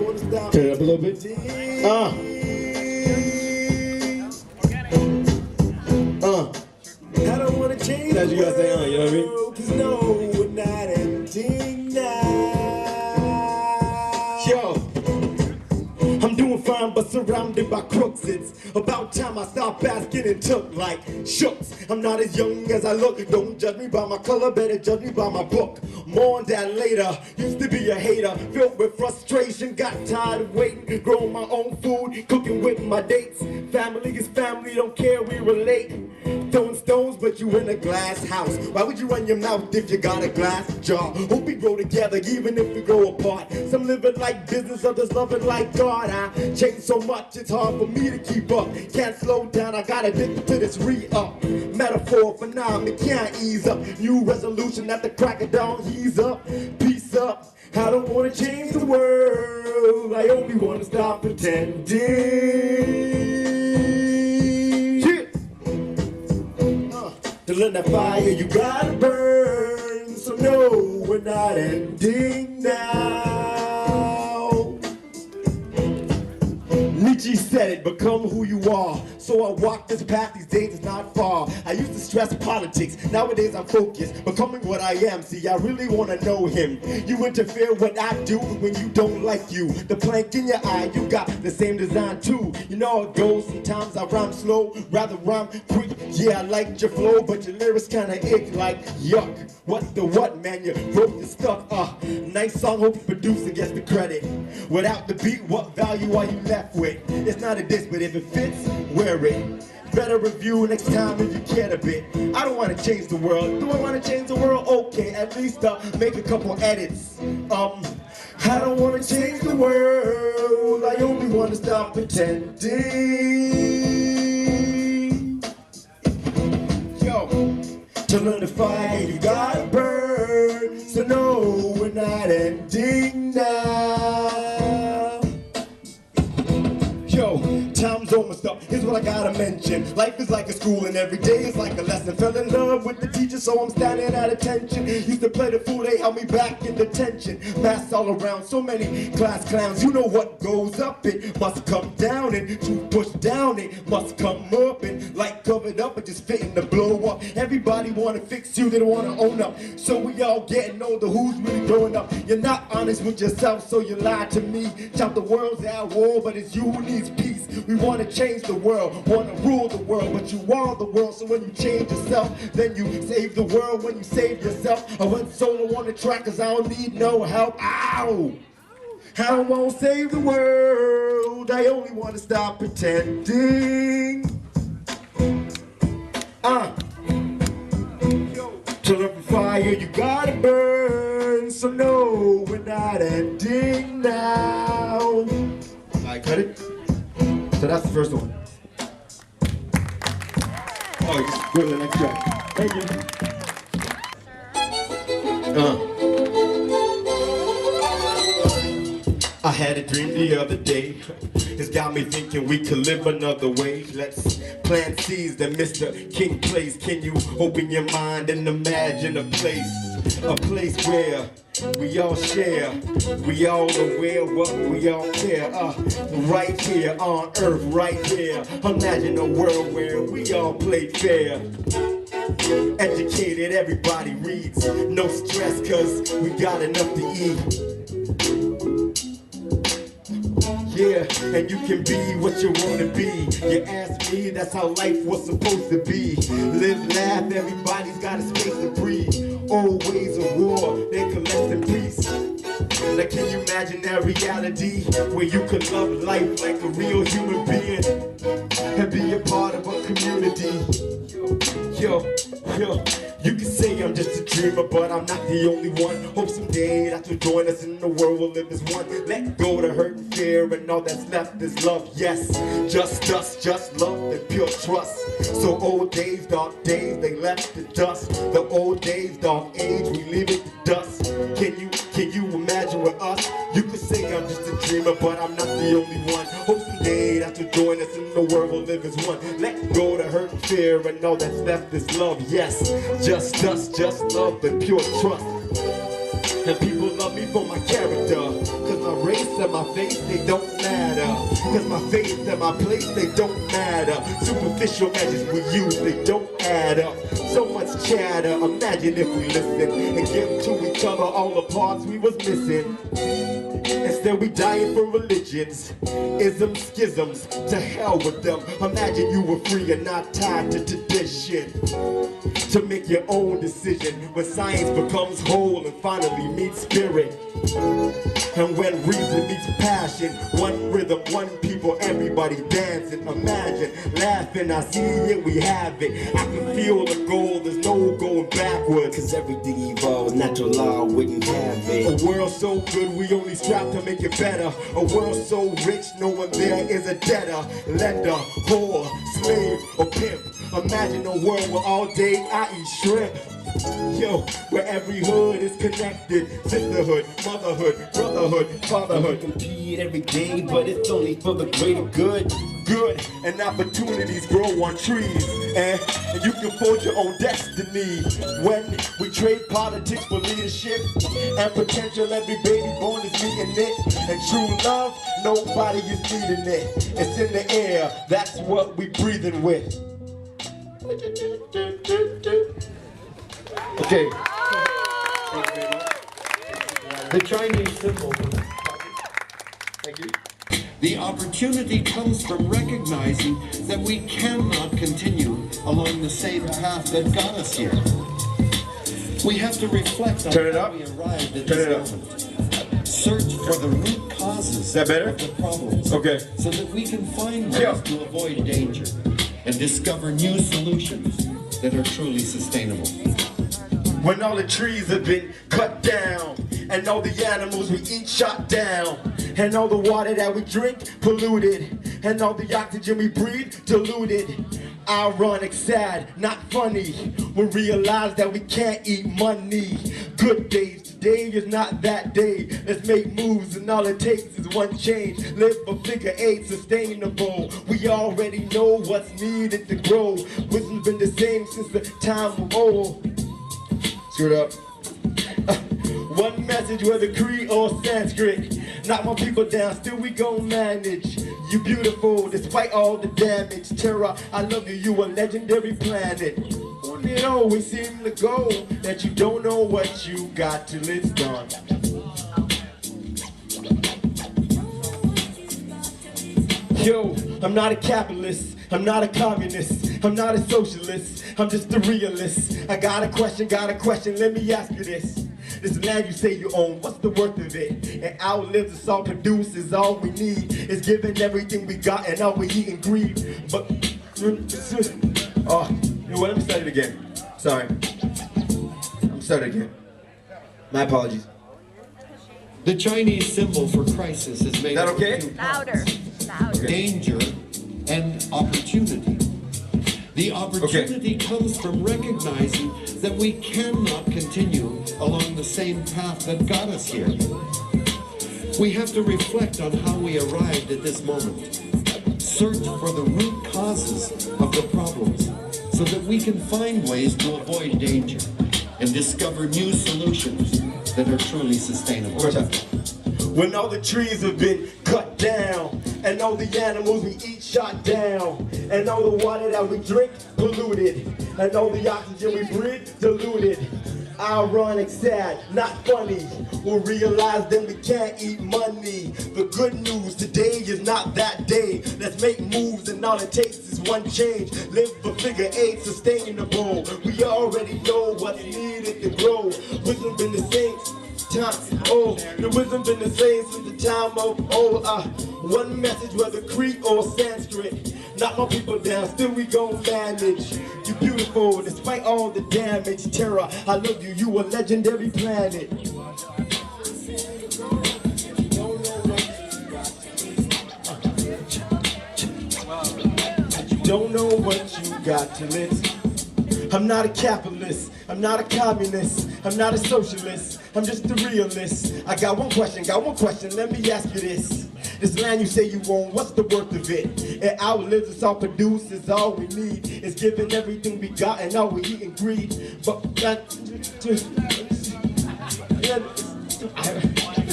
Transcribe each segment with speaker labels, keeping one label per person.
Speaker 1: Turn it up a little bit.
Speaker 2: I don't wanna change.
Speaker 1: That's you gotta say, you know what I mean?
Speaker 2: Cause no, we're not ending now.
Speaker 1: Yo, I'm doing fine, but surrounded by crooks. It's about time I stop asking and took like shooks. I'm not as young as I look. Don't judge me by my color, better judge me by my book. More on that later. Used to be a hater, filled with frustration. Got tired of waiting, growing my own food, cooking with my dates. Family is family, don't care, we relate. Throwing stones, but you in a glass house. Why would you run your mouth if you got a glass jar? Hope we grow together, even if we grow apart. Some live it like business, others love it like God. I change so much, it's hard for me to keep up. Can't slow down, I got addicted to this re-up. Metaphor for now, it can't ease up. New resolution at the crack of dawn, ease up, peace up. I don't wanna change the world, I only wanna stop pretending. To learn that fire you gotta burn. So no, we're not ending now. Nietzsche said it, become who you are. So I walk this path, these days is not far. I used to stress politics, nowadays I'm focused, becoming what I am. See, I really wanna know him. You interfere what I do when you don't like you. The plank in your eye, you got the same design too. You know how it goes, sometimes I rhyme slow, rather rhyme quick. Yeah, I liked your flow, but your lyrics kinda ick like yuck. What the what, man, you broke your stuff. Nice song, hope you producer gets the credit. Without the beat, what value are you left with? It's not a diss, but if it fits, wear it. Better review next time if you cared a bit. I don't want to change the world. Do I want to change the world? Okay, at least make a couple edits. I don't want to change the world. I only want to stop pretending. Yo, to learn the fire you gotta burn. So no, we're not ending now. Yo, time's almost up, here's what I gotta mention. Life is like a school and every day is like a lesson. Fell in love with the teacher, so I'm standing at attention. Used to play the fool, they held me back in detention. Masks all around, so many class clowns. You know what goes up, it must come down. And to push down, it must come up. And light covered up, it just fitting to blow up. Everybody wanna fix you, they don't wanna own up. So we all getting older, who's really growing up? You're not honest with yourself, so you lie to me. Shout the world's at war, but it's you who needs peace. We want to change the world, want to rule the world, but you are the world. So when you change yourself, then you save the world. When you save yourself, I went solo on the track cause I don't need no help. Ow! I won't save the world, I only want to stop pretending. To learn from fire you gotta burn. So no, we're not ending now. I cut it. So that's the first one. Oh, just go to the next track. Thank you. I had a dream the other day. It's got me thinking we could live another way. Let's plant seeds that Mr. King plays. Can you open your mind and imagine a place where we all share, we all aware what we all care. Right here on earth, right here. Imagine a world where we all play fair. Educated, everybody reads. No stress, cause we got enough to eat. Yeah, and you can be what you wanna be. You ask me, that's how life was supposed to be. Live, laugh, everybody's got a space to breathe. Old ways of war, they collect in peace. Now can you imagine that reality where you could love life like a real human being and be a part of a community? Yo, you can say I'm just a dreamer, but I'm not the only one. Hope someday that you'll join us in the world we'll live as one. Let go the hurt and fear, and all that's left is love. Yes, just us, just love and pure trust. So old days, dark days, they left the dust. The old days, dark age, we leave it to dust. Can you imagine with us? You could say I'm just a dreamer, but I'm not the only one. Hope someday that you'll join us in the world we'll live as one. Let go the hurt and fear, and all that's left is love. Yes, just us, just love and pure trust. And people love me for my character, cause my race and my face, they don't matter. Cause my faith and my place, they don't matter. Superficial edges we use, they don't add up. So much chatter, imagine if we listen and give to each other all the parts we was missing. Instead we dying for religions, isms, schisms, to hell with them. Imagine you were free and not tied to tradition, to make your own decision when science becomes whole and finally meets spirit. And when reason meets passion, one rhythm, one people, everybody dancing. Imagine, laughing, I see it, we have it. I can feel the goal, there's no going backwards. Cause everything evolves, natural law wouldn't have it. A world so good, we only strive to make it better. A world so rich, no one there is a debtor, lender, whore, slave, or pimp. Imagine a world where all day I eat shrimp. Yo, where every hood is connected. Sisterhood, motherhood, brotherhood, fatherhood. We compete every day, but it's only for the greater good. Good, and opportunities grow on trees. And you can forge your own destiny. When we trade politics for leadership and potential, every baby born is meeting it. And true love, nobody is needing it. It's in the air, that's what we breathing with. Okay. Thank you very much.
Speaker 3: The Chinese symbol.
Speaker 1: Thank you.
Speaker 3: The opportunity comes from recognizing that we cannot continue along the same path that got us here. We have to reflect on how we arrived at this moment. Search for the root causes of the problems,
Speaker 1: okay,
Speaker 3: so that we can find ways to avoid danger and discover new solutions that are truly sustainable.
Speaker 1: When all the trees have been cut down, and all the animals we eat shot down, and all the water that we drink polluted, and all the oxygen we breathe diluted. Ironic, sad, not funny. We realize that we can't eat money. Good days, today is not that day. Let's make moves and all it takes is one change. Live for figure eight, sustainable. We already know what's needed to grow. Wisdom's been the same since the time of old. Screw it up. One message, whether Cree or Sanskrit. Knock my people down, still we gon' manage. You beautiful, despite all the damage. Terra, I love you, you a legendary planet. Wouldn't it always seem to go that you don't know what you got till it's done? Yo, I'm not a capitalist, I'm not a communist, I'm not a socialist, I'm just a realist. I got a question, let me ask you this. This land you say you own, what's the worth of it? And outlives us all, produces all we need. It's giving everything we got and all we eat and greed. But, oh, you know what, let me start it again. Sorry. I'm starting again. My apologies.
Speaker 3: The Chinese symbol for crisis is made
Speaker 1: of
Speaker 3: two parts.
Speaker 4: Louder.
Speaker 3: Danger and opportunity. The opportunity comes from recognizing that we cannot continue along the same path that got us here. We have to reflect on how we arrived at this moment. Search for the root causes of the problems so that we can find ways to avoid danger and discover new solutions that are truly sustainable.
Speaker 1: When all the trees have been cut down, and all the animals we eat shot down, and all the water that we drink polluted, and all the oxygen we breathe diluted. Ironic, sad, not funny. We'll realize then we can't eat money. The good news, today is not that day. Let's make moves and all it takes is one change. Live for figure eight, sustainable. We already know what's needed to grow. Wisdom been the same time, oh, the wisdom been the same since the time of old. One message, whether Cree or Sanskrit. Knock my people down, still we gon' manage. You beautiful, despite all the damage. Terra, I love you, you a legendary planet. You don't know what you got till it's. I'm not a capitalist, I'm not a communist, I'm not a socialist, I'm just a realist. I got one question, let me ask you this. This land you say you own, what's the worth of it? It outlives us all, produces all we need. It's giving everything we got and all we eat and greed. But that, this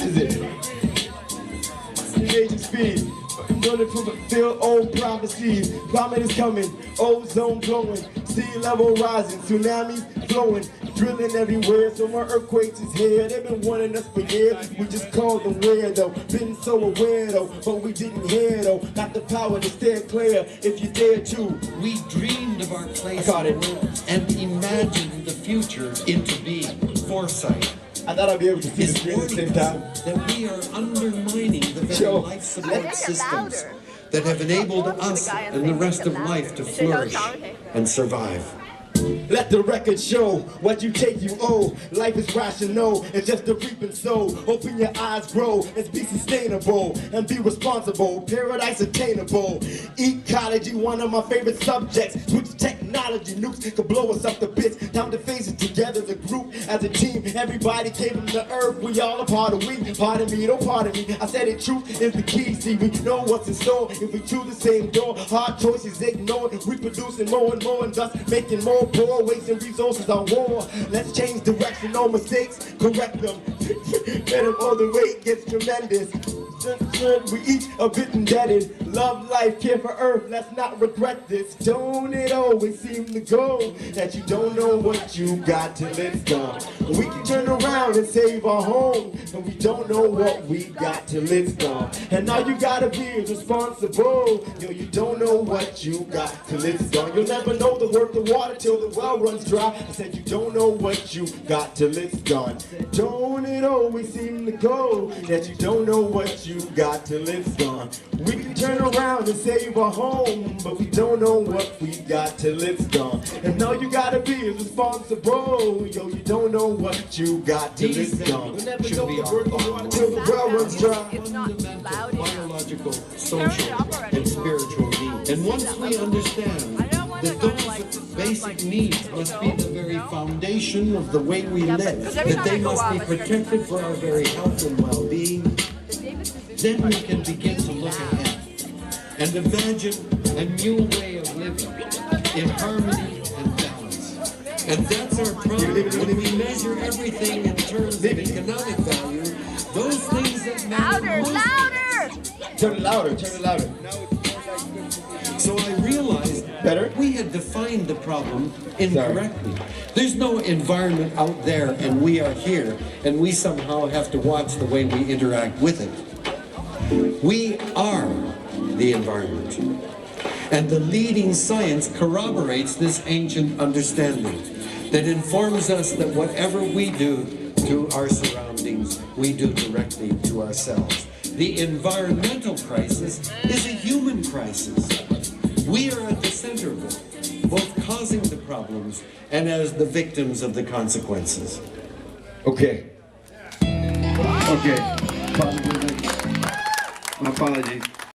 Speaker 1: is it. the raging speed. Running from fulfill old prophecies. Climate is coming, ozone blowing, sea level rising, tsunamis flowing, drilling everywhere. So more earthquakes is here. They've been warning us for years. We just called them weirdo. Been so aware though, but we didn't hear though. Got the power to steer clear if you dare to.
Speaker 3: We dreamed of our place and imagined the future into being. Foresight.
Speaker 1: I thought I'd be able to see the screen at the same time.
Speaker 3: That we are undermining the very life support systems that have enabled us and the rest of life to flourish and survive.
Speaker 1: Let the record show what you take you owe. Life is rational, it's just a reaping soul. Open your eyes, grow, and be sustainable and be responsible. Paradise attainable. Ecology, one of my favorite subjects. Switch technology, nukes could blow us up to bits. Time to face it together as a group, as a team. Everybody came from the earth, we all a part of we. Pardon me, don't pardon me. I said it, truth is the key. See, we know what's in store if we choose the same door. Hard choices ignored, reproducing more and more, and thus making more poor, wasting resources on war. Let's change direction, no mistakes, correct them. Let them all the weight gets tremendous. We each a bit indebted. Love life, care for earth, let's not regret this. Don't it always seem to go that you don't know what you got till it's gone? We can turn around and save our home, but we don't know what we got till it's gone. And now you gotta be responsible. Yo, you don't know what you got till it's gone. You'll never know the worth of water till the well runs dry. I said you don't know what you got till it's gone. Don't it always seem to go that you don't know what you got till it's gone? We can turn around and save our home, but we don't know what we got till it's gone. And now you gotta be responsible. Yo, you don't know what you got till it's gone. You'll never know the worth of water till the well runs dry.
Speaker 3: Fundamental biological, social, and spiritual needs. And once we understand that those basic needs must be the very foundation of the way we live, that they must be protected for our very health and well-being, then we can begin to look ahead and imagine a new way of living in harmony and balance. And that's our problem. When we measure everything in terms of economic value, those things that matter most.
Speaker 1: Turn it louder, turn it louder.
Speaker 3: So I realized we had defined the problem incorrectly. There's no environment out there and we are here, and we somehow have to watch the way we interact with it. We are the environment. And the leading science corroborates this ancient understanding that informs us that whatever we do to our surroundings, we do directly to ourselves. The environmental crisis is a human crisis. We are at the center of it, both causing the problems and as the victims of the consequences.
Speaker 1: Okay. Okay. My apologies.